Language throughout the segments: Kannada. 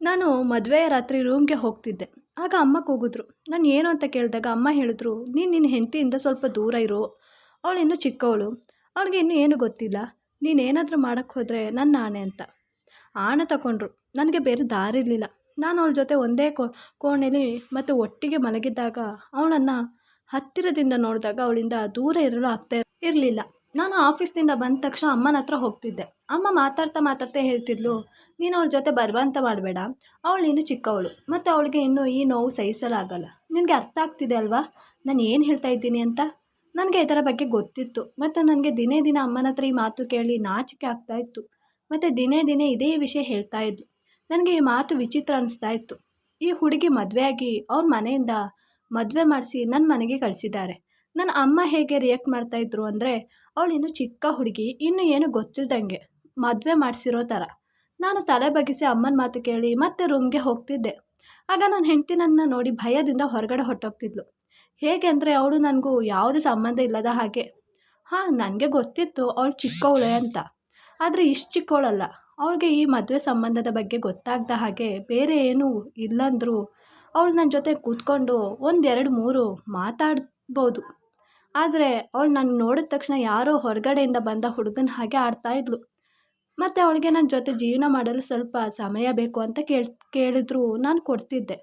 ನಾನು ಮದುವೆಯ ರಾತ್ರಿ ರೂಮ್ಗೆ ಹೋಗ್ತಿದ್ದೆ. ಆಗ ಅಮ್ಮ ಕೂಗಿದ್ರು. ನಾನು ಏನು ಅಂತ ಕೇಳಿದಾಗ ಅಮ್ಮ ಹೇಳಿದ್ರು, ನೀನು ನಿನ್ನ ಹೆಂಡತಿಯಿಂದ ಸ್ವಲ್ಪ ದೂರ ಇರು. ಅವಳು ಇನ್ನೂ ಚಿಕ್ಕವಳು. ಅವಳಿಗೆ ಇನ್ನೂ ಏನು ಗೊತ್ತಿಲ್ಲ. ನೀನೇನಾದರೂ ಮಾಡೋಕ್ಕೆ ಹೋದರೆ ನನ್ನ ಆಣೆ ಅಂತ. ಆಣೆ ತಗೊಂಡ್ರು. ನನಗೆ ಬೇರೆ ದಾರಿ ಇರಲಿಲ್ಲ. ನಾನು ಅವಳ ಜೊತೆ ಒಂದೇ ಕೋಣೆಯಲ್ಲಿ ಮತ್ತು ಒಟ್ಟಿಗೆ ಮಲಗಿದ್ದಾಗ ಅವಳನ್ನು ಹತ್ತಿರದಿಂದ ನೋಡಿದಾಗ ಅವಳಿಂದ ದೂರ ಇರಲು ಆಗ್ತಾ ಇರಲಿಲ್ಲ. ನಾನು ಆಫೀಸ್ನಿಂದ ಬಂದ ತಕ್ಷಣ ಅಮ್ಮನ ಹತ್ರ ಹೋಗ್ತಿದ್ದೆ. ಅಮ್ಮ ಮಾತಾಡ್ತಾ ಹೇಳ್ತಿದ್ಲು, ನೀನು ಅವಳ ಜೊತೆ ಬಲವಂತ ಮಾಡಬೇಡ. ಅವಳು ಇನ್ನೂ ಚಿಕ್ಕವಳು ಮತ್ತು ಅವಳಿಗೆ ಇನ್ನೂ ಈ ನೋವು ಸಹಿಸಲಾಗಲ್ಲ. ನಿನಗೆ ಅರ್ಥ ಆಗ್ತಿದೆ ಅಲ್ವಾ ನಾನು ಏನು ಹೇಳ್ತಾ ಇದ್ದೀನಿ ಅಂತ. ನನಗೆ ಇದರ ಬಗ್ಗೆ ಗೊತ್ತಿತ್ತು ಮತ್ತು ನನಗೆ ದಿನೇ ದಿನ ಅಮ್ಮನ ಹತ್ರ ಈ ಮಾತು ಕೇಳಿ ನಾಚಿಕೆ ಆಗ್ತಾಯಿತ್ತು ಮತ್ತು ದಿನೇ ದಿನೇ ಇದೇ ವಿಷಯ ಹೇಳ್ತಾ ಇದ್ಲು. ನನಗೆ ಈ ಮಾತು ವಿಚಿತ್ರ ಅನಿಸ್ತಾ ಇತ್ತು. ಈ ಹುಡುಗಿ ಮದುವೆಯಾಗಿ ಅವ್ರ ಮನೆಯಿಂದ ಮದುವೆ ಮಾಡಿಸಿ ನನ್ನ ಮನೆಗೆ ಕಳಿಸಿದ್ದಾರೆ. ನನ್ನ ಅಮ್ಮ ಹೇಗೆ ರಿಯಾಕ್ಟ್ ಮಾಡ್ತಾಯಿದ್ರು ಅಂದರೆ, ಅವಳು ಇನ್ನೂ ಚಿಕ್ಕ ಹುಡುಗಿ, ಇನ್ನೂ ಏನು ಗೊತ್ತಿದ್ದಂಗೆ ಮದುವೆ ಮಾಡಿಸಿರೋ ಥರ. ನಾನು ತಲೆ ಬಗ್ಗಿಸಿ ಅಮ್ಮನ ಮಾತು ಕೇಳಿ ಮತ್ತೆ ರೂಮ್ಗೆ ಹೋಗ್ತಿದ್ದೆ. ಆಗ ನನ್ನ ಹೆಂಡತಿ ನನ್ನ ನೋಡಿ ಭಯದಿಂದ ಹೊರಗಡೆ ಹೊರಟೋಗ್ತಿದ್ಲು. ಹೇಗೆ ಅಂದರೆ ಅವಳು ನನಗೂ ಯಾವುದೇ ಸಂಬಂಧ ಇಲ್ಲದ ಹಾಗೆ. ನನಗೆ ಗೊತ್ತಿತ್ತು ಅವಳು ಚಿಕ್ಕವಳೆ ಅಂತ, ಆದರೆ ಇಷ್ಟು ಚಿಕ್ಕವಳಲ್ಲ. ಅವಳಿಗೆ ಈ ಮದುವೆ ಸಂಬಂಧದ ಬಗ್ಗೆ ಗೊತ್ತಾಗದ ಹಾಗೆ ಬೇರೆ ಏನೂ ಇಲ್ಲಂದರೂ ಅವಳು ನನ್ನ ಜೊತೆ ಕೂತ್ಕೊಂಡು 1, 2, 3 ಮಾತಾಡ್ಬೋದು. ಆದರೆ ಅವಳು ನನ್ನ ನೋಡಿದ ತಕ್ಷಣ ಯಾರೋ ಹೊರಗಡೆಯಿಂದ ಬಂದ ಹುಡುಗನ ಹಾಗೆ ಆಡ್ತಾಯಿದ್ಲು. ಮತ್ತು ಅವಳಿಗೆ ನನ್ನ ಜೊತೆ ಜೀವನ ಮಾಡಲು ಸ್ವಲ್ಪ ಸಮಯ ಬೇಕು ಅಂತ ಕೇಳಿದ್ರು ನಾನು ಕೊಡ್ತಿದ್ದೆ.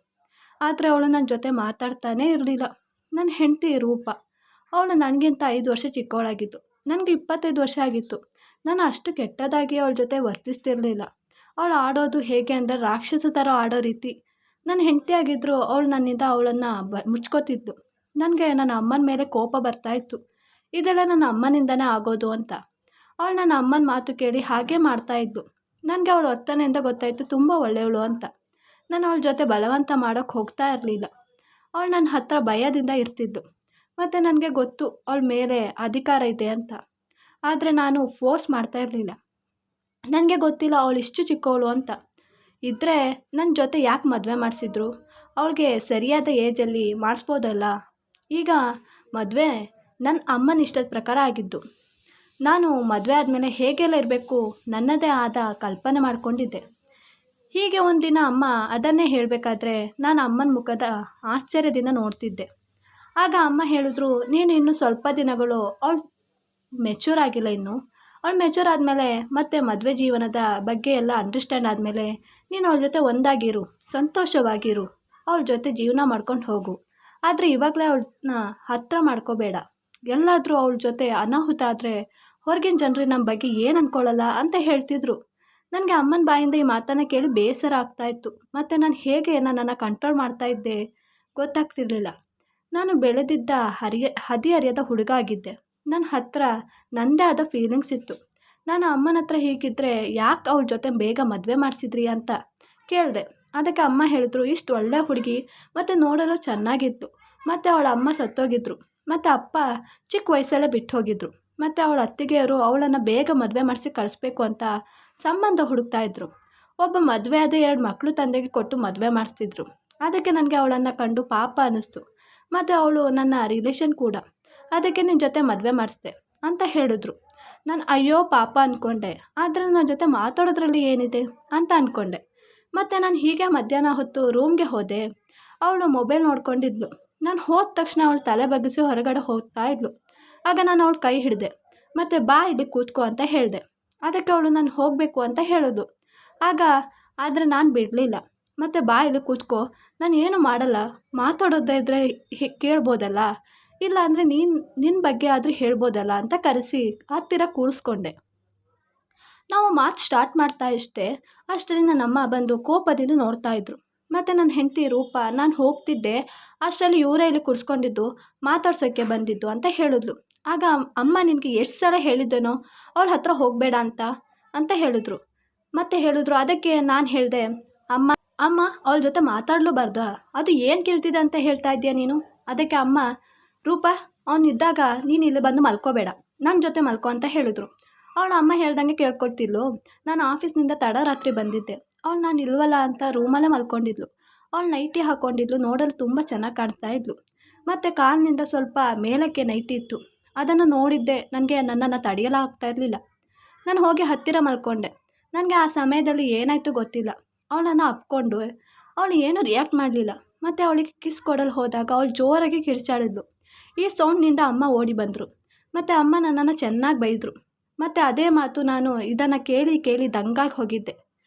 ಆದರೆ ಅವಳು ನನ್ನ ಜೊತೆ ಮಾತಾಡ್ತಾನೇ ಇರಲಿಲ್ಲ. ನನ್ನ ಹೆಂಡತಿ ರೂಪ. ಅವಳು ನನಗಿಂತ 5 ವರ್ಷ ಚಿಕ್ಕವಳಾಗಿತ್ತು. ನನಗೆ 25 ವರ್ಷ ಆಗಿತ್ತು. ನಾನು ಅಷ್ಟು ಕೆಟ್ಟದಾಗಿ ಅವಳ ಜೊತೆ ವರ್ತಿಸ್ತಿರಲಿಲ್ಲ. ಅವಳು ಆಡೋದು ಹೇಗೆ ಅಂದರೆ ರಾಕ್ಷಸ ಥರ ಆಡೋ ರೀತಿ. ನನ್ನ ಹೆಂಡತಿ ಆಗಿದ್ದರೂ ಅವಳು ನನ್ನಿಂದ ಅವಳನ್ನು ಮುಚ್ಕೋತಿದ್ಲು. ನನಗೆ ನನ್ನ ಅಮ್ಮನ ಮೇಲೆ ಕೋಪ ಬರ್ತಾಯಿತ್ತು. ಇದೆಲ್ಲ ನನ್ನ ಅಮ್ಮನಿಂದನೇ ಆಗೋದು ಅಂತ. ಅವಳು ನನ್ನ ಅಮ್ಮನ ಮಾತು ಕೇಳಿ ಹಾಗೆ ಮಾಡ್ತಾಯಿದ್ಲು. ನನಗೆ ಅವಳು ವರ್ತನೆಯಿಂದ ಗೊತ್ತಾಯಿತು ತುಂಬ ಒಳ್ಳೆಯವಳು ಅಂತ. ನಾನು ಅವಳ ಜೊತೆ ಬಲವಂತ ಮಾಡೋಕ್ಕೆ ಹೋಗ್ತಾ ಇರಲಿಲ್ಲ. ಅವಳು ನನ್ನ ಹತ್ರ ಭಯದಿಂದ ಇರ್ತಿದ್ಳು ಮತ್ತು ನನಗೆ ಗೊತ್ತು ಅವಳ ಮೇಲೆ ಅಧಿಕಾರ ಇದೆ ಅಂತ. ಆದರೆ ನಾನು ಫೋರ್ಸ್ ಮಾಡ್ತಾ ಇರಲಿಲ್ಲ. ನನಗೆ ಗೊತ್ತಿಲ್ಲ ಅವಳು ಇಷ್ಟು ಚಿಕ್ಕವಳು ಅಂತ. ಇದ್ದರೆ ನನ್ನ ಜೊತೆ ಯಾಕೆ ಮದುವೆ ಮಾಡಿಸಿದ್ರು? ಅವಳಿಗೆ ಸರಿಯಾದ ಏಜಲ್ಲಿ ಮಾಡಿಸ್ಬೋದಲ್ಲ. ಈಗ ಮದುವೆ ನನ್ನ ಅಮ್ಮನ ಇಷ್ಟದ ಪ್ರಕಾರ ಆಗಿದ್ದು. ನಾನು ಮದುವೆ ಆದಮೇಲೆ ಹೇಗೆಲ್ಲ ಇರಬೇಕು ನನ್ನದೇ ಆದ ಕಲ್ಪನೆ ಮಾಡಿಕೊಂಡಿದ್ದೆ. ಹೀಗೆ ಒಂದಿನ ಅಮ್ಮ ಅದನ್ನೇ ಹೇಳಬೇಕಾದ್ರೆ ನಾನು ಅಮ್ಮನ ಮುಖದ ಆಶ್ಚರ್ಯದಿಂದ ನೋಡ್ತಿದ್ದೆ. ಆಗ ಅಮ್ಮ ಹೇಳಿದ್ರು, ನೀನು ಇನ್ನೂ ಸ್ವಲ್ಪ ದಿನಗಳು ಅವಳು ಮೆಚೂರ್ ಆಗಿಲ್ಲ ಇನ್ನು. ಅವಳು ಮೆಚೂರ್ ಆದಮೇಲೆ ಮತ್ತು ಮದುವೆ ಜೀವನದ ಬಗ್ಗೆ ಎಲ್ಲ ಅಂಡರ್ಸ್ಟ್ಯಾಂಡ್ ಆದಮೇಲೆ ನೀನು ಅವಳ ಜೊತೆ ಒಂದಾಗಿರು, ಸಂತೋಷವಾಗಿರು, ಅವಳ ಜೊತೆ ಜೀವನ ಮಾಡ್ಕೊಂಡು ಹೋಗು. ಆದರೆ ಇವಾಗಲೇ ಅವಳನ್ನ ಹತ್ತಿರ ಮಾಡ್ಕೋಬೇಡ. ಎಲ್ಲಾದರೂ ಅವಳ ಜೊತೆ ಅನಾಹುತ ಆದರೆ ಹೊರಗಿನ ಜನರು ನಮ್ಮ ಬಗ್ಗೆ ಏನು ಅಂದ್ಕೊಳ್ಳಲ್ಲ ಅಂತ ಹೇಳ್ತಿದ್ರು. ನನಗೆ ಅಮ್ಮನ ಬಾಯಿಂದ ಈ ಮಾತನ್ನು ಕೇಳಿ ಬೇಸರ ಆಗ್ತಾಯಿತ್ತು ಮತ್ತು ನಾನು ಹೇಗೆ ನನ್ನನ್ನು ಕಂಟ್ರೋಲ್ ಮಾಡ್ತಾಯಿದ್ದೆ ಗೊತ್ತಾಗ್ತಿರ್ಲಿಲ್ಲ. ನಾನು ಬೆಳೆದಿದ್ದ ಹದಿಹರೆಯದ ಹುಡುಗ ಆಗಿದ್ದೆ. ನನ್ನ ಹತ್ರ ನನ್ನದೇ ಆದ ಫೀಲಿಂಗ್ಸ್ ಇತ್ತು. ನಾನು ಅಮ್ಮನ ಹತ್ರ ಹೀಗಿದ್ದರೆ ಯಾಕೆ ಅವಳ ಜೊತೆ ಬೇಗ ಮದುವೆ ಮಾಡಿಸಿದ್ರಿ ಅಂತ ಕೇಳಿದೆ. ಅದಕ್ಕೆ ಅಮ್ಮ ಹೇಳಿದ್ರು, ಇಷ್ಟು ಒಳ್ಳೆ ಹುಡುಗಿ ಮತ್ತು ನೋಡಲು ಚೆನ್ನಾಗಿತ್ತು ಮತ್ತು ಅವಳ ಅಮ್ಮ ಸತ್ತೋಗಿದ್ರು ಮತ್ತು ಅಪ್ಪ ಚಿಕ್ಕ ವಯಸ್ಸಲ್ಲೇ ಬಿಟ್ಟು ಹೋಗಿದ್ರು ಮತ್ತು ಅವಳ ಅತ್ತಿಗೆಯವರು ಅವಳನ್ನು ಬೇಗ ಮದುವೆ ಮಾಡಿಸಿ ಕಳಿಸ್ಬೇಕು ಅಂತ ಸಂಬಂಧ ಹುಡುಕ್ತಾಯಿದ್ರು. ಒಬ್ಬ ಮದುವೆ ಆದ 2 ಮಕ್ಕಳು ತಂದೆಗೆ ಕೊಟ್ಟು ಮದುವೆ ಮಾಡಿಸ್ತಿದ್ರು. ಅದಕ್ಕೆ ನನಗೆ ಅವಳನ್ನು ಕಂಡು ಪಾಪ ಅನ್ನಿಸ್ತು ಮತ್ತು ಅವಳು ನನ್ನ ರಿಲೇಷನ್ ಕೂಡ. ಅದಕ್ಕೆ ನಿನ್ನ ಜೊತೆ ಮದುವೆ ಮಾಡಿಸ್ದೆ ಅಂತ ಹೇಳಿದ್ರು. ನಾನು ಅಯ್ಯೋ ಪಾಪ ಅಂದ್ಕೊಂಡೆ. ಆದರೆ ನನ್ನ ಜೊತೆ ಮಾತಾಡೋದ್ರಲ್ಲಿ ಏನಿದೆ ಅಂತ ಅಂದ್ಕೊಂಡೆ. ಮತ್ತು ನಾನು ಹೀಗೆ ಮಧ್ಯಾಹ್ನ ಹೊತ್ತು ರೂಮ್ಗೆ ಹೋದೆ. ಅವಳು ಮೊಬೈಲ್ ನೋಡ್ಕೊಂಡಿದ್ಲು. ನಾನು ಹೋದ ತಕ್ಷಣ ಅವಳು ತಲೆ ಬಗ್ಗಿಸಿ ಹೊರಗಡೆ ಹೋಗ್ತಾ ಇದ್ಲು. ಆಗ ನಾನು ಅವಳ ಕೈ ಹಿಡಿದೆ ಮತ್ತು ಬಾ ಇಲ್ಲಿ ಕೂತ್ಕೋ ಅಂತ ಹೇಳಿದೆ. ಅದಕ್ಕೆ ಅವಳು ನಾನು ಹೋಗಬೇಕು ಅಂತ ಹೇಳಿದ್ಲು. ಆದರೆ ನಾನು ಬಿಡಲಿಲ್ಲ ಮತ್ತು ಬಾ ಇಲ್ಲಿ ಕೂತ್ಕೋ, ನಾನು ಏನು ಮಾಡಲ್ಲ, ಮಾತಾಡೋದಿದ್ರೆ ಕೇಳ್ಬೋದಲ್ಲ, ಇಲ್ಲ ಅಂದರೆ ನಿನ್ನ ಬಗ್ಗೆ ಆದರೂ ಹೇಳ್ಬೋದಲ್ಲ ಅಂತ ಕರೆಸಿ ಹತ್ತಿರ ಕೂರಿಸ್ಕೊಂಡೆ. ನಾವು ಮಾತು ಸ್ಟಾರ್ಟ್ ಮಾಡ್ತಾ ಅಷ್ಟರಲ್ಲಿ ನನ್ನಮ್ಮ ಬಂದು ಕೋಪದಿಂದ ನೋಡ್ತಾಯಿದ್ರು ಮತ್ತು ನನ್ನ ಹೆಂಡತಿ ರೂಪ ನಾನು ಹೋಗ್ತಿದ್ದೆ ಅಷ್ಟರಲ್ಲಿ ಇವರೇ ಇಲ್ಲಿ ಕೂರಿಸ್ಕೊಂಡಿದ್ದು ಮಾತಾಡ್ಸೋಕ್ಕೆ ಬಂದಿದ್ದು ಅಂತ ಹೇಳಿದ್ಲು. ಆಗ ಅಮ್ಮ ನಿನಗೆ ಎಷ್ಟು ಸಲ ಹೇಳಿದ್ದೇನೋ ಅವಳ ಹತ್ರ ಹೋಗಬೇಡ ಅಂತ ಹೇಳಿದ್ರು. ಅದಕ್ಕೆ ನಾನು ಹೇಳಿದೆ, ಅಮ್ಮ ಅವಳ ಜೊತೆ ಮಾತಾಡಲೂಬಾರ್ದಾ? ಅದು ಏನು ಕೇಳ್ತಿದ್ದೆ ಅಂತ ಹೇಳ್ತಾ ಇದೆಯಾ ನೀನು? ಅದಕ್ಕೆ ಅಮ್ಮ, ರೂಪ ಅವನಿದ್ದಾಗ ನೀನು ಇಲ್ಲಿ ಬಂದು ಮಲ್ಕೋಬೇಡ, ನನ್ನ ಜೊತೆ ಮಲ್ಕೋ ಅಂತ ಹೇಳಿದ್ರು. ಅವಳ ಅಮ್ಮ ಹೇಳ್ದಂಗೆ ಕೇಳ್ಕೊಡ್ತಿದ್ಲು. ನಾನು ಆಫೀಸ್ನಿಂದ ತಡರಾತ್ರಿ ಬಂದಿದ್ದೆ. ಅವಳು ನಾನು ಇಲ್ವಲ್ಲ ಅಂತ ರೂಮಲ್ಲೇ ಮಲ್ಕೊಂಡಿದ್ಲು. ಅವಳು ನೈಟಿ ಹಾಕ್ಕೊಂಡಿದ್ಲು. ನೋಡಲು ತುಂಬ ಚೆನ್ನಾಗಿ ಕಾಣ್ತಾ ಇದ್ಲು ಮತ್ತು ಕಾಲಿನಿಂದ ಸ್ವಲ್ಪ ಮೇಲಕ್ಕೆ ನೈಟಿ ಇತ್ತು. ಅದನ್ನು ನೋಡಿದ್ದೆ ನನಗೆ ನನ್ನನ್ನು ತಡೆಯಲಾಗ್ತಾ ಇರಲಿಲ್ಲ. ನಾನು ಹೋಗಿ ಹತ್ತಿರ ಮಲ್ಕೊಂಡೆ. ನನಗೆ ಆ ಸಮಯದಲ್ಲಿ ಏನಾಯಿತು ಗೊತ್ತಿಲ್ಲ. ಅವಳನ್ನು ಅಪ್ಕೊಂಡು ಅವಳು ಏನೂ ರಿಯಾಕ್ಟ್ ಮಾಡಲಿಲ್ಲ. ಮತ್ತು ಅವಳಿಗೆ ಕಿಸ್ ಕೊಡಲು ಹೋದಾಗ ಅವಳು ಜೋರಾಗಿ ಕಿರ್ಚಾಡಿದ್ಲು. ಈ ಸೌಂಡ್ನಿಂದ ಅಮ್ಮ ಓಡಿ ಬಂದರು. ಮತ್ತು ಅಮ್ಮ ನನ್ನನ್ನು ಚೆನ್ನಾಗಿ ಬೈದರು. ಮತ್ತು ಅದೇ ಮಾತು ನಾನು ಇದನ್ನು ಕೇಳಿ ಕೇಳಿ ದಂಗಾಗಿ ಹೋಗಿದ್ದೆ.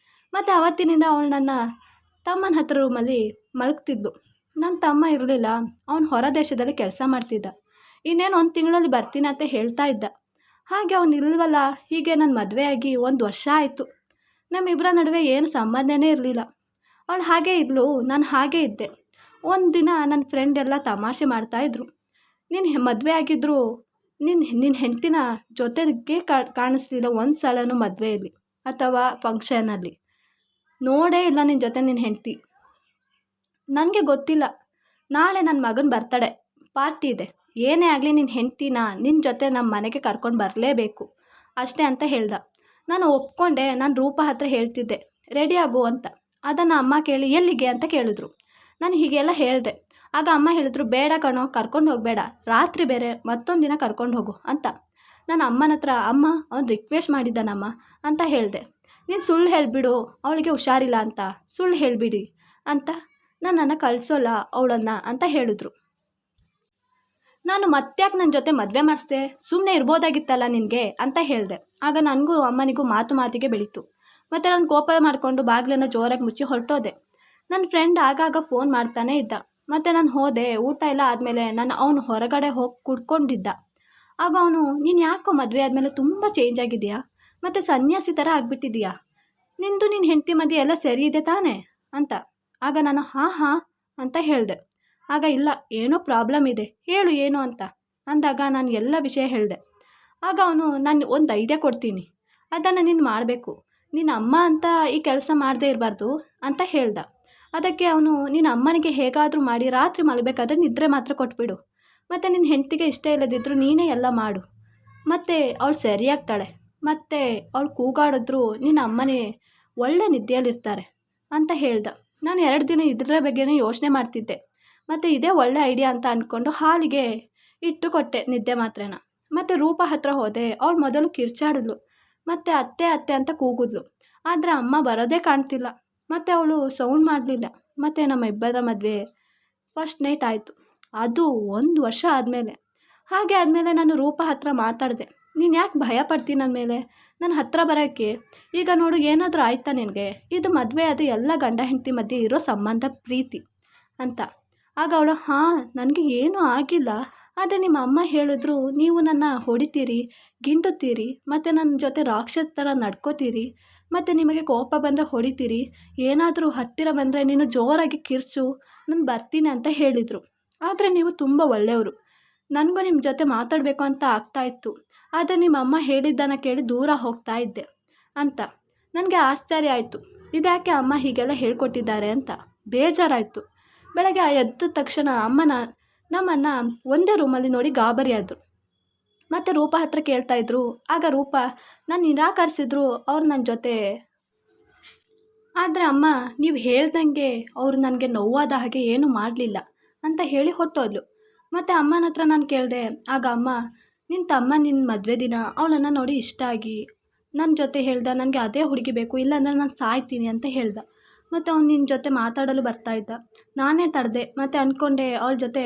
ಮತ್ತು ಆವತ್ತಿನಿಂದ ಅವಳು ನನ್ನ ತಮ್ಮನ ಹತ್ರ ರೂಮಲ್ಲಿ ಮಲಗ್ತಿದ್ಲು. ನನ್ನ ತಮ್ಮ ಇರಲಿಲ್ಲ, ಅವನು ಹೊರ ದೇಶದಲ್ಲಿ ಕೆಲಸ ಮಾಡ್ತಿದ್ದ. ಇನ್ನೇನು 1 ತಿಂಗಳಲ್ಲಿ ಬರ್ತೀನಿ ಅಂತ ಹೇಳ್ತಾ ಇದ್ದ. ಹಾಗೆ ಅವನು ಇಲ್ವಲ್ಲ. ಹೀಗೆ ನನ್ನ ಮದುವೆ ಆಗಿ 1 ವರ್ಷ ಆಯಿತು. ನಮ್ಮಿಬ್ಬರ ನಡುವೆ ಏನು ಸಂಬಂಧನೇ ಇರಲಿಲ್ಲ. ಅವಳು ಹಾಗೇ ಇದ್ಲು, ನಾನು ಹಾಗೇ ಇದ್ದೆ. ಒಂದು ದಿನ ನನ್ನ ಫ್ರೆಂಡ್ ಎಲ್ಲ ತಮಾಷೆ ಮಾಡ್ತಾಯಿದ್ರು. ನೀನು ಮದುವೆ ಆಗಿದ್ರು ನಿನ್ನ ಹೆಂಡತಿನ ಜೊತೆಗೆ ಕಾಣಿಸ್ಲಿಲ್ಲ ಒಂದು ಸಲನೂ ಮದುವೆಯಲ್ಲಿ ಅಥವಾ ಫಂಕ್ಷನಲ್ಲಿ. ನೋಡೇ ಇಲ್ಲ ನಿನ್ನ ಜೊತೆ ನಿನ್ನ ಹೆಂಡತಿ. ನನಗೆ ಗೊತ್ತಿಲ್ಲ, ನಾಳೆ ನನ್ನ ಮಗನ ಬರ್ತಡೇ ಪಾರ್ಟಿ ಇದೆ, ಏನೇ ಆಗಲಿ ನಿನ್ನ ಹೆಂಡತಿನ ನಿನ್ನ ಜೊತೆ ನಮ್ಮ ಮನೆಗೆ ಕರ್ಕೊಂಡು ಬರಲೇಬೇಕು ಅಷ್ಟೇ ಅಂತ ಹೇಳ್ದ. ನಾನು ಒಪ್ಕೊಂಡೆ. ನಾನು ರೂಪ ಹತ್ರ ಹೇಳ್ತಿದ್ದೆ ರೆಡಿ ಆಗು ಅಂತ. ಅದನ್ನು ಅಮ್ಮ ಕೇಳಿ ಎಲ್ಲಿಗೆ ಅಂತ ಕೇಳಿದ್ರು. ನಾನು ಹೀಗೆಲ್ಲ ಹೇಳಿದೆ. ಆಗ ಅಮ್ಮ ಹೇಳಿದ್ರು, ಬೇಡ ಕಣೋ, ಕರ್ಕೊಂಡು ಹೋಗಬೇಡ, ರಾತ್ರಿ ಬೇರೆ, ಮತ್ತೊಂದು ದಿನ ಕರ್ಕೊಂಡು ಹೋಗು ಅಂತ. ನಾನು ಅಮ್ಮನ ಹತ್ರ ಅಮ್ಮ ಅವ್ನು ರಿಕ್ವೆಸ್ಟ್ ಮಾಡಿದ್ದಾನಮ್ಮ ಅಂತ ಹೇಳಿದೆ. ನೀನು ಸುಳ್ಳು ಹೇಳಿಬಿಡು, ಅವಳಿಗೆ ಹುಷಾರಿಲ್ಲ ಅಂತ ಸುಳ್ಳು ಹೇಳಿಬಿಡಿ ಅಂತ, ನನ್ನನ್ನು ಕಳಿಸೋಲ್ಲ ಅವಳನ್ನು ಅಂತ ಹೇಳಿದ್ರು. ನಾನು ಮತ್ತ್ಯಾಕೆ ನನ್ನ ಜೊತೆ ಮದುವೆ ಮಾಡಿಸ್ದೆ, ಸುಮ್ಮನೆ ಇರ್ಬೋದಾಗಿತ್ತಲ್ಲ ನಿನಗೆ ಅಂತ ಹೇಳಿದೆ. ಆಗ ನನಗೂ ಅಮ್ಮನಿಗೂ ಮಾತಿಗೆ ಬೆಳೀತು. ಮತ್ತು ನಾನು ಕೋಪ ಮಾಡಿಕೊಂಡು ಬಾಗಿಲನ್ನು ಜೋರಾಗಿ ಮುಚ್ಚಿ ಹೊರಟೋದೆ. ನನ್ನ ಫ್ರೆಂಡ್ ಆಗಾಗ ಫೋನ್ ಮಾಡ್ತಾನೇ ಇದ್ದ. ಮತ್ತು ನಾನು ಹೋದೆ. ಊಟ ಎಲ್ಲ ಆದಮೇಲೆ ಅವನು ಹೊರಗಡೆ ಹೋಗಿ ಕುಡ್ಕೊಂಡಿದ್ದ. ಆಗ ಅವನು, ನೀನು ಯಾಕೋ ಮದುವೆ ಆದಮೇಲೆ ತುಂಬ ಚೇಂಜ್ ಆಗಿದೆಯಾ, ಮತ್ತು ಸನ್ಯಾಸಿ ಥರ ಆಗಿಬಿಟ್ಟಿದೆಯಾ, ನಿಂದು ನಿನ್ನ ಹೆಂಡತಿ ಮಧ್ಯೆ ಎಲ್ಲ ಸರಿ ಇದೆ ತಾನೇ ಅಂತ. ಆಗ ನಾನು ಹಾಂ ಅಂತ ಹೇಳಿದೆ. ಆಗ ಇಲ್ಲ, ಏನೋ ಪ್ರಾಬ್ಲಮ್ ಇದೆ, ಹೇಳು ಏನು ಅಂತ ಅಂದಾಗ ನಾನು ಎಲ್ಲ ವಿಷಯ ಹೇಳಿದೆ. ಆಗ ಅವನು, ನಾನು ಒಂದು ಐಡಿಯಾ ಕೊಡ್ತೀನಿ, ಅದನ್ನು ನೀನು ಮಾಡಬೇಕು, ನಿನ್ನ ಅಮ್ಮ ಅಂತ ಈ ಕೆಲಸ ಮಾಡದೇ ಇರಬಾರ್ದು ಅಂತ ಹೇಳ್ದ. ಅದಕ್ಕೆ ಅವನು, ನಿನ್ನ ಅಮ್ಮನಿಗೆ ಹೇಗಾದರೂ ಮಾಡಿ ರಾತ್ರಿ ಮಲಗಬೇಕಾದ್ರೆ ನಿದ್ರೆ ಮಾತ್ರ ಕೊಟ್ಬಿಡು, ಮತ್ತು ನಿನ್ನ ಹೆಂಡತಿಗೆ ಇಷ್ಟ ಇಲ್ಲದಿದ್ದರೂ ನೀನೇ ಎಲ್ಲ ಮಾಡು, ಮತ್ತು ಅವಳು ಸರಿಯಾಗ್ತಾಳೆ, ಮತ್ತು ಅವಳು ಕೂಗಾಡಿದ್ರು ನಿನ್ನ ಅಮ್ಮನೇ ಒಳ್ಳೆ ನಿದ್ದೆಯಲ್ಲಿರ್ತಾರೆ ಅಂತ ಹೇಳ್ದ. ನಾನು 2 ದಿನ ಇದರ ಬಗ್ಗೆನೇ ಯೋಚನೆ ಮಾಡ್ತಿದ್ದೆ. ಮತ್ತು ಇದೇ ಒಳ್ಳೆ ಐಡಿಯಾ ಅಂತ ಅಂದ್ಕೊಂಡು ಹಾಲಿಗೆ ಇಟ್ಟು ಕೊಟ್ಟೆ ನಿದ್ದೆ ಮಾತ್ರೆನ. ಮತ್ತು ರೂಪ ಹತ್ರ ಹೋದೆ. ಅವಳು ಮೊದಲು ಕಿರ್ಚಾಡಿದ್ಲು, ಮತ್ತು ಅತ್ತೆ ಅಂತ ಕೂಗಿದ್ಲು. ಆದರೆ ಅಮ್ಮ ಬರೋದೇ ಕಾಣ್ತಿಲ್ಲ, ಮತ್ತು ಅವಳು ಸೌಂಡ್ ಮಾಡಲಿಲ್ಲ. ಮತ್ತು ನಮ್ಮ ಇಬ್ಬರ ಮದುವೆ ಫಸ್ಟ್ ನೈಟ್ ಆಯಿತು. ಅದು 1 ವರ್ಷ ಆದಮೇಲೆ. ಹಾಗೆ ಆದಮೇಲೆ ನಾನು ರೂಪ ಹತ್ರ ಮಾತಾಡಿದೆ. ನೀನು ಯಾಕೆ ಭಯ ಪಡ್ತೀನಿ ನನ್ನ ಮೇಲೆ, ನನ್ನ ಹತ್ರ ಬರೋಕ್ಕೆ? ಈಗ ನೋಡು, ಏನಾದರೂ ಆಯ್ತಾ ನಿನಗೆ? ಇದು ಮದುವೆ ಅದು ಎಲ್ಲ ಗಂಡ ಹೆಂಡತಿ ಮಧ್ಯೆ ಇರೋ ಸಂಬಂಧ, ಪ್ರೀತಿ ಅಂತ. ಆಗ ಅವಳು, ಹಾಂ, ನನಗೆ ಏನೂ ಆಗಿಲ್ಲ, ಆದರೆ ನಿಮ್ಮ ಅಮ್ಮ ಹೇಳಿದ್ರು ನೀವು ನನ್ನ ಹೊಡಿತೀರಿ, ಗಿಂಡುತ್ತೀರಿ, ಮತ್ತು ನನ್ನ ಜೊತೆ ರಾಕ್ಷಸ ಥರ ನಡ್ಕೋತೀರಿ, ಮತ್ತು ನಿಮಗೆ ಕೋಪ ಬಂದರೆ ಹೊಡಿತೀರಿ, ಏನಾದರೂ ಹತ್ತಿರ ಬಂದರೆ ನೀನು ಜೋರಾಗಿ ಕಿರ್ಚು, ನಾನು ಬರ್ತೀನಿ ಅಂತ ಹೇಳಿದರು. ಆದರೆ ನೀವು ತುಂಬ ಒಳ್ಳೆಯವರು, ನನಗೂ ನಿಮ್ಮ ಜೊತೆ ಮಾತಾಡಬೇಕು ಅಂತ ಆಗ್ತಾಯಿತ್ತು, ಆದರೆ ನಿಮ್ಮ ಅಮ್ಮ ಹೇಳಿದ್ದನ್ನು ಕೇಳಿ ದೂರ ಹೋಗ್ತಾ ಇದ್ದೆ ಅಂತ. ನನಗೆ ಆಶ್ಚರ್ಯ ಆಯಿತು, ಇದ್ಯಾಕೆ ಅಮ್ಮ ಹೀಗೆಲ್ಲ ಹೇಳ್ಕೊಟ್ಟಿದ್ದಾರೆ ಅಂತ ಬೇಜಾರಾಯಿತು. ಬೆಳಗ್ಗೆ ಎದ್ದ ತಕ್ಷಣ ನಮ್ಮನ್ನು ಒಂದೇ ರೂಮಲ್ಲಿ ನೋಡಿ ಗಾಬರಿ ಆದರು. ಮತ್ತು ರೂಪ ಹತ್ರ ಕೇಳ್ತಾಯಿದ್ರು. ಆಗ ರೂಪ ನಾನು ನಿರಾಕರಿಸಿದ್ರು ಅವ್ರು ನನ್ನ ಜೊತೆ. ಆದರೆ ಅಮ್ಮ, ನೀವು ಹೇಳ್ದಂಗೆ ಅವರು ನನಗೆ ನೋವಾದ ಹಾಗೆ ಏನೂ ಮಾಡಲಿಲ್ಲ ಅಂತ ಹೇಳಿ ಹೊಟ್ಟೋದ್ಲು. ಮತ್ತು ಅಮ್ಮನ ಹತ್ರ ನಾನು ಕೇಳಿದೆ. ಆಗ ಅಮ್ಮ, ನಿನ್ನ ತಮ್ಮ ನಿನ್ನ ಮದುವೆ ದಿನ ಅವಳನ್ನು ನೋಡಿ ಇಷ್ಟ ಆಗಿ ನನ್ನ ಜೊತೆ ಹೇಳ್ದ, ನನಗೆ ಅದೇ ಹುಡುಗಿ ಬೇಕು, ಇಲ್ಲಾಂದರೆ ನಾನು ಸಾಯ್ತೀನಿ ಅಂತ ಹೇಳ್ದ. ಮತ್ತು ಅವ್ನು ನಿನ್ನ ಜೊತೆ ಮಾತಾಡಲು ಬರ್ತಾಯಿದ್ದ. ನಾನೇ ತಡೆದೆ ಮತ್ತು ಅಂದ್ಕೊಂಡೆ ಅವಳ ಜೊತೆ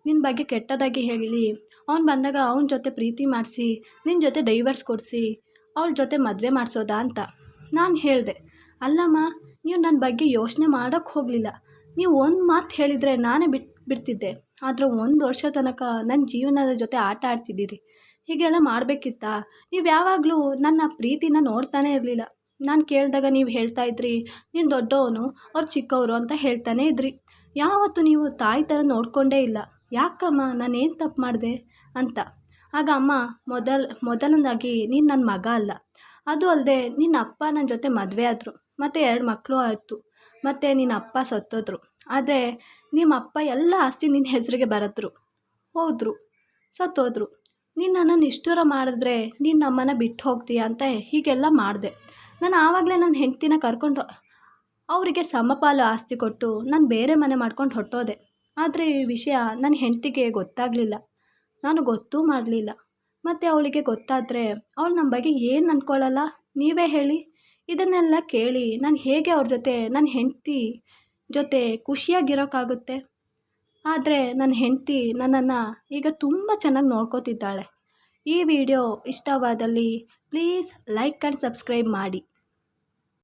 ನಿನ್ನ ಬಗ್ಗೆ ಕೆಟ್ಟದಾಗಿ ಹೇಳಿ ಅವ್ನು ಬಂದಾಗ ಅವನ ಜೊತೆ ಪ್ರೀತಿ ಮಾಡಿಸಿ ನಿನ್ನ ಜೊತೆ ಡೈವರ್ಸ್ ಕೊಡಿಸಿ ಅವಳ ಜೊತೆ ಮದುವೆ ಮಾಡಿಸೋದಾ ಅಂತ. ನಾನು ಹೇಳಿದೆ, ಅಲ್ಲಮ್ಮ, ನೀವು ನನ್ನ ಬಗ್ಗೆ ಯೋಚನೆ ಮಾಡೋಕ್ಕೆ ಹೋಗಲಿಲ್ಲ. ನೀವು ಒಂದು ಮಾತು ಹೇಳಿದರೆ ನಾನೇ ಬಿಡ್ತಿದ್ದೆ. ಆದರೆ 1 ವರ್ಷ ತನಕ ನನ್ನ ಜೀವನದ ಜೊತೆ ಆಟ ಆಡ್ತಿದ್ದೀರಿ. ಹೀಗೆಲ್ಲ ಮಾಡಬೇಕಿತ್ತಾ? ನೀವು ಯಾವಾಗಲೂ ನನ್ನ ಪ್ರೀತಿನ ನೋಡ್ತಾನೇ ಇರಲಿಲ್ಲ. ನಾನು ಕೇಳಿದಾಗ ನೀವು ಹೇಳ್ತಾಯಿದ್ರಿ, ನೀನು ದೊಡ್ಡವನು, ಅವ್ರು ಚಿಕ್ಕವರು ಅಂತ ಹೇಳ್ತಾನೇ ಇದ್ರಿ. ಯಾವತ್ತೂ ನೀವು ತಾಯಿ ಥರ ನೋಡಿಕೊಂಡೇ ಇಲ್ಲ. ಯಾಕಮ್ಮ, ನಾನೇನು ತಪ್ಪು ಮಾಡಿದೆ ಅಂತ. ಆಗ ಅಮ್ಮ, ಮೊದಲನೇದಾಗಿ ನೀನು ನನ್ನ ಮಗ ಅಲ್ಲ, ಅದು ಅಲ್ಲದೆ ನಿನ್ನ ಅಪ್ಪ ನನ್ನ ಜೊತೆ ಮದುವೆ ಆದರು, ಮತ್ತು 2 ಮಕ್ಕಳು ಆಯಿತು, ಮತ್ತು ನಿನ್ನ ಅಪ್ಪ ಸತ್ತೋದ್ರು. ಆದರೆ ನಿಮ್ಮ ಅಪ್ಪ ಎಲ್ಲ ಆಸ್ತಿ ನಿನ್ನ ಹೆಸರಿಗೆ ಹೋದರು, ಸತ್ತೋದ್ರು. ನೀನು ನನ್ನನ್ನು ನಿಷ್ಠುರ ಮಾಡಿದ್ರೆ ನೀನು ನಮ್ಮನ್ನು ಬಿಟ್ಟು ಹೋಗ್ತೀಯ ಅಂತ ಹೀಗೆಲ್ಲ ಮಾಡಿದೆ. ನಾನು ಆವಾಗಲೇ ನನ್ನ ಹೆಂಡತಿನ ಕರ್ಕೊಂಡು ಅವರಿಗೆ ಸಮಪಾಲು ಆಸ್ತಿ ಕೊಟ್ಟು ನಾನು ಬೇರೆ ಮನೆ ಮಾಡ್ಕೊಂಡು ಹೊರಟೋದೆ. ಆದರೆ ಈ ವಿಷಯ ನನ್ನ ಹೆಂಡತಿಗೆ ಗೊತ್ತಾಗಲಿಲ್ಲ, ನಾನು ಗೊತ್ತೂ ಮಾಡಲಿಲ್ಲ. ಮತ್ತು ಅವಳಿಗೆ ಗೊತ್ತಾದರೆ ಅವಳು ನಮ್ಮ ಬಗ್ಗೆ ಏನು ಅಂದ್ಕೊಳ್ಳಲ್ಲ, ನೀವೇ ಹೇಳಿ? ಇದನ್ನೆಲ್ಲ ಕೇಳಿ ನಾನು ಹೇಗೆ ಅವ್ರ ಜೊತೆ ನನ್ನ ಹೆಂಡತಿ ಜೊತೆ ಖುಷಿಯಾಗಿರೋಕ್ಕಾಗುತ್ತೆ? ಆದರೆ ನನ್ನ ಹೆಂಡತಿ ನನ್ನನ್ನು ಈಗ ತುಂಬ ಚೆನ್ನಾಗಿ ನೋಡ್ಕೋತಿದ್ದಾಳೆ. ಈ ವಿಡಿಯೋ ಇಷ್ಟವಾದಲ್ಲಿ ಪ್ಲೀಸ್ ಲೈಕ್ ಆ್ಯಂಡ್ ಸಬ್ಸ್ಕ್ರೈಬ್ ಮಾಡಿ.